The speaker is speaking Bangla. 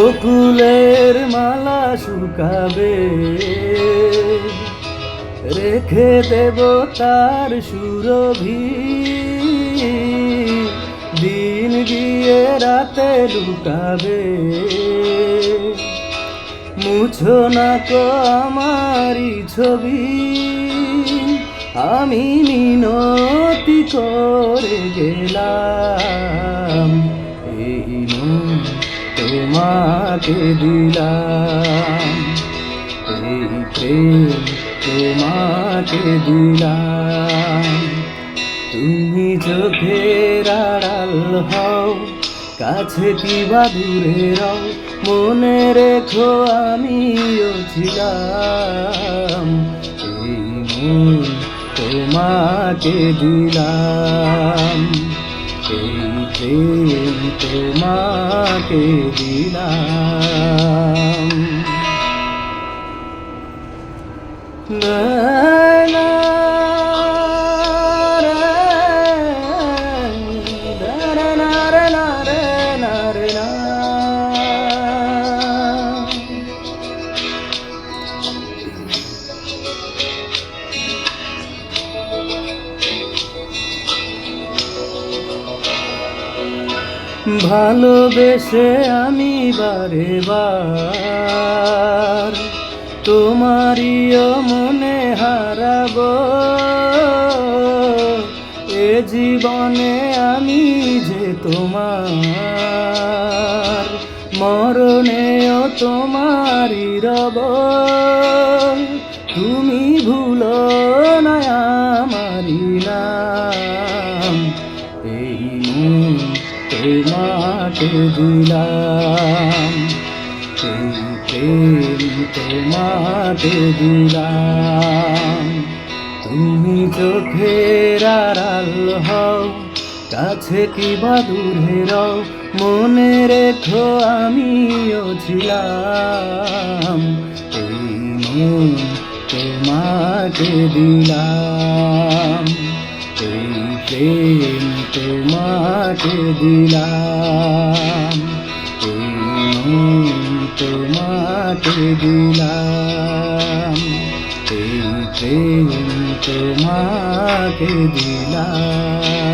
বকুলের মালা শুকাবে, রেখে দেব তার সুরভি। দিন গিয়ে রাতে লুকাবে, মুছো না তো আমারি ছবি। আমি মিনতি করে গেলাম, এই মন তোমাকে দিলাম, এই প্রেম তোমাকে দিলাম। তুমি চোখের আড়াল হও, কাছে কিবা দূরে রও, মনে রেখো আমিও ছিলাম। এই মন তোমাকে দিলাম, এই প্রেম তোমাকে দিলাম। না না ভালোবেসে আমি বারে বার তোমারিও মনে হারাবো। এ জীবনে আমি যে তোমার, মরণেও তোমারই রব। তুমি ভুলো না আমারি নাম, এই মন তোমাকে দিলাম, এই প্রেম তোমাকে দিলাম। তুমি চোখের আড়াল হও, কাছে কিবা দূরে রও, মনে রেখো আমিও ছিলাম। এই মন তোমাকে দিলাম, এই প্রেম তোমাকে দিলাম, এই মন তোমাকে দিলাম, এই প্রেম তোমাকে দিলাম।